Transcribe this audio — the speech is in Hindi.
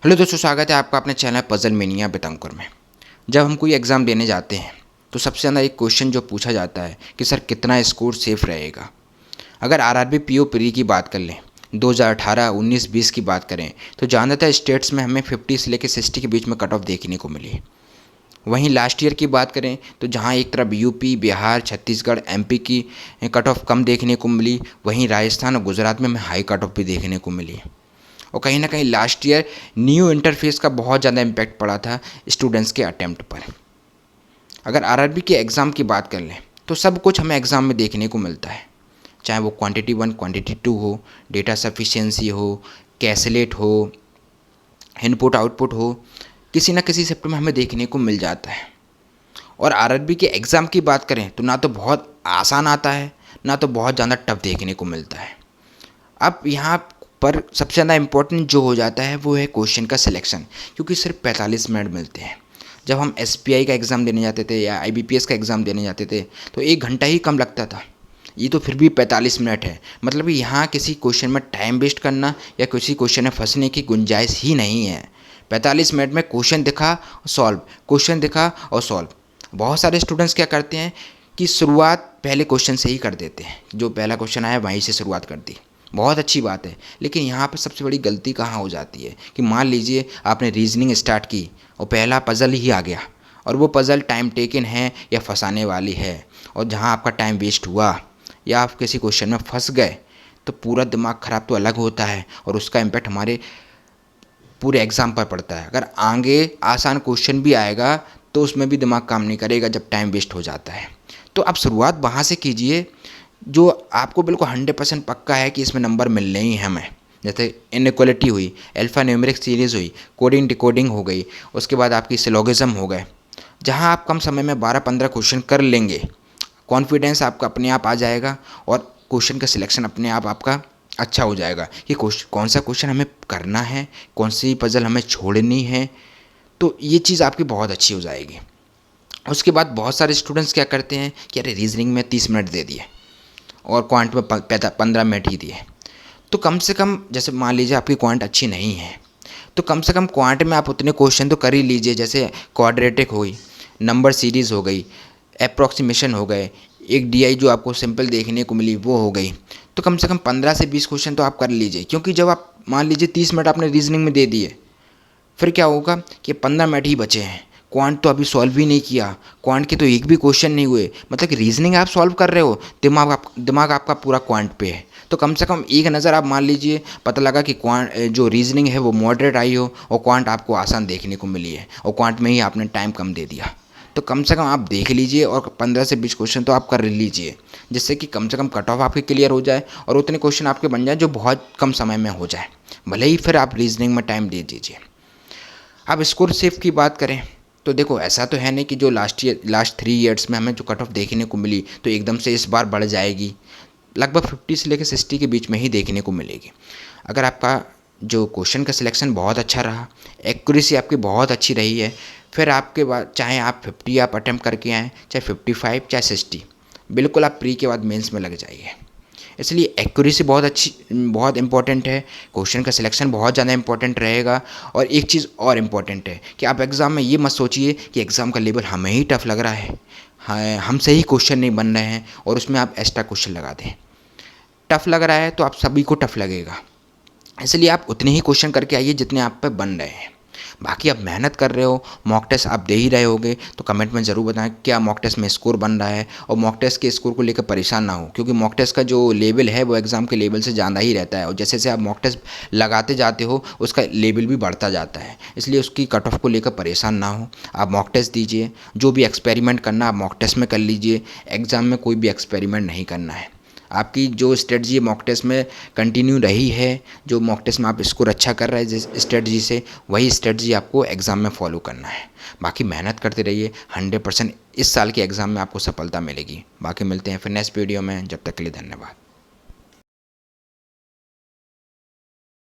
हेलो दोस्तों, स्वागत है आपका अपने चैनल पजल मेनिया बितंकुर में। जब हम कोई एग्ज़ाम देने जाते हैं तो सबसे ज़्यादा एक क्वेश्चन जो पूछा जाता है कि सर कितना स्कोर सेफ रहेगा। अगर आरआरबी पीओ प्री की बात कर लें, 2018, 19, 20 की बात करें तो ज़्यादातर स्टेट्स में हमें 50 से लेकर 60 के बीच में कट ऑफ देखने को मिली। वहीं लास्ट ईयर की बात करें तो जहां एक तरफ यूपी, बिहार, छत्तीसगढ़, एमपी की कट ऑफ कम देखने को मिली, वहीं राजस्थान और गुजरात में हमें हाई कट ऑफ भी देखने को मिली। और कहीं ना कहीं लास्ट ईयर न्यू इंटरफेस का बहुत ज़्यादा इम्पैक्ट पड़ा था स्टूडेंट्स के अटैम्प्ट पर। अगर आरआरबी के एग्ज़ाम की बात कर लें तो सब कुछ हमें एग्ज़ाम में देखने को मिलता है, चाहे वो क्वांटिटी 1, क्वांटिटी 2 हो, डेटा सफिशिएंसी हो, कैसलेट हो, इनपुट आउटपुट हो, किसी ना किसी सेक्टर में हमें देखने को मिल जाता है। और आरआरबी के एग्ज़ाम की बात करें तो ना तो बहुत आसान आता है, ना तो बहुत ज़्यादा टफ देखने को मिलता है। अब यहाँ पर सबसे ज़्यादा इम्पोर्टेंट जो हो जाता है वो है क्वेश्चन का सिलेक्शन, क्योंकि सिर्फ 45 मिनट मिलते हैं। जब हम एसपीआई का एग्ज़ाम देने जाते थे या आईबीपीएस का एग्ज़ाम देने जाते थे तो 1 घंटा ही कम लगता था। ये तो फिर भी 45 मिनट है, मतलब यहाँ किसी क्वेश्चन में टाइम वेस्ट करना या किसी क्वेश्चन में फंसने की गुंजाइश ही नहीं है। 45 मिनट में क्वेश्चन दिखा और सॉल्व, क्वेश्चन दिखा और सॉल्व। बहुत सारे स्टूडेंट्स क्या करते हैं कि शुरुआत पहले क्वेश्चन से ही कर देते हैं, जो पहला क्वेश्चन आया वहीं से शुरुआत कर दी। बहुत अच्छी बात है, लेकिन यहाँ पर सबसे बड़ी गलती कहाँ हो जाती है कि मान लीजिए आपने रीजनिंग स्टार्ट की और पहला पज़ल ही आ गया और वो पज़ल टाइम टेकन है या फंसाने वाली है, और जहाँ आपका टाइम वेस्ट हुआ या आप किसी क्वेश्चन में फंस गए तो पूरा दिमाग ख़राब तो अलग होता है और उसका इम्पैक्ट हमारे पूरे एग्ज़ाम पर पड़ता है। अगर आगे आसान क्वेश्चन भी आएगा तो उसमें भी दिमाग काम नहीं करेगा जब टाइम वेस्ट हो जाता है। तो आप शुरुआत वहाँ से कीजिए जो आपको बिल्कुल 100% पक्का है कि इसमें नंबर मिलने ही हैं हमें। जैसे इनइक्वालिटी हुई, अल्फ़ा न्यूमेरिक सीरीज़ हुई, कोडिंग डिकोडिंग हो गई, उसके बाद आपकी सिलोगिज्म हो गए। जहाँ आप कम समय में 12-15 क्वेश्चन कर लेंगे, कॉन्फिडेंस आपका अपने आप आ जाएगा और क्वेश्चन का सिलेक्शन अपने आप आपका अच्छा हो जाएगा कि कौन सा क्वेश्चन हमें करना है, कौन सी पज़ल हमें छोड़नी है। तो ये चीज़ आपकी बहुत अच्छी हो जाएगी। उसके बाद बहुत सारे स्टूडेंट्स क्या करते हैं कि अरे रीजनिंग में 30 मिनट दे दिए और क्वांट में 15 मिनट ही दिए। तो कम से कम, जैसे मान लीजिए आपकी क्वांट अच्छी नहीं है तो कम से कम क्वांट में आप उतने क्वेश्चन तो कर ही लीजिए। जैसे क्वाड्रेटिक हो गई, नंबर सीरीज़ हो गई, अप्रॉक्सीमेशन हो गए, एक डीआई जो आपको सिंपल देखने को मिली वो हो गई। तो कम से कम 15 से 20 क्वेश्चन तो आप कर लीजिए, क्योंकि जब आप मान लीजिए 30 मिनट आपने रीजनिंग में दे दिए, फिर क्या होगा कि 15 मिनट ही बचे हैं। क्वांट तो अभी सॉल्व ही नहीं किया, क्वांट के तो एक भी क्वेश्चन नहीं हुए, मतलब कि रीजनिंग आप सॉल्व कर रहे हो, दिमाग आपका पूरा क्वांट पे है। तो कम से कम एक नज़र आप मान लीजिए, पता लगा कि क्वांट जो रीजनिंग है वो मॉडरेट आई हो और क्वांट आपको आसान देखने को मिली है और क्वांट में ही आपने टाइम कम दे दिया। तो कम से कम आप देख लीजिए और 15 से 20 क्वेश्चन तो आप कर लीजिए, जिससे कि कम से कम कट ऑफ आपके क्लियर हो जाए और उतने क्वेश्चन आपके बन जाए जो बहुत कम समय में हो जाए। भले ही फिर आप रीजनिंग में टाइम दे दीजिए। अब स्कोर सेफ की बात करें तो देखो, ऐसा तो है नहीं कि जो लास्ट 3 ईयर्स में हमें जो कट ऑफ देखने को मिली तो एकदम से इस बार बढ़ जाएगी। लगभग 50 से लेकर 60 के बीच में ही देखने को मिलेगी। अगर आपका जो क्वेश्चन का सिलेक्शन बहुत अच्छा रहा, एक्यूरेसी आपकी बहुत अच्छी रही है, फिर आपके बाद चाहे आप 50 आप अटैम्प्ट करके आएँ, चाहे 55 चाहे 60, बिल्कुल आप प्री के बाद मेंस में लग जाइए। इसलिए एक्यूरेसी बहुत अच्छी, बहुत इंपॉर्टेंट है, क्वेश्चन का सिलेक्शन बहुत ज़्यादा इंपॉर्टेंट रहेगा। और एक चीज़ और इम्पॉर्टेंट है कि आप एग्ज़ाम में ये मत सोचिए कि एग्ज़ाम का लेवल हमें ही टफ लग रहा है, हाँ हमसे ही क्वेश्चन नहीं बन रहे हैं और उसमें आप एक्स्ट्रा क्वेश्चन लगा दें। टफ लग रहा है तो आप सभी को टफ लगेगा, इसलिए आप उतने ही क्वेश्चन करके आइए जितने आप पे बन रहे हैं। बाकी आप मेहनत कर रहे हो, मॉक टेस्ट आप दे ही रहे होगे, तो कमेंट में ज़रूर बताएं क्या मॉक टेस्ट में स्कोर बन रहा है। और मॉक टेस्ट के स्कोर को लेकर परेशान ना हो, क्योंकि मॉक टेस्ट का जो लेवल है वो एग्ज़ाम के लेवल से ज़्यादा ही रहता है और जैसे जैसे आप मॉक टेस्ट लगाते जाते हो उसका लेवल भी बढ़ता जाता है। इसलिए उसकी कट ऑफ को लेकर परेशान ना हो, आप मॉक टेस्ट दीजिए। जो भी एक्सपेरिमेंट करना आप मॉक टेस्ट में कर लीजिए, एग्ज़ाम में कोई भी एक्सपेरिमेंट नहीं करना है। आपकी जो स्ट्रेटजी मॉक टेस्ट में कंटिन्यू रही है, जो मॉक टेस्ट में आप स्कोर अच्छा कर रहे हैं जिस स्ट्रेटजी से, वही स्ट्रेटजी आपको एग्ज़ाम में फॉलो करना है। बाकी मेहनत करते रहिए, 100% इस साल के एग्ज़ाम में आपको सफलता मिलेगी। बाकी मिलते हैं फिर नेक्स्ट वीडियो में, जब तक के लिए धन्यवाद।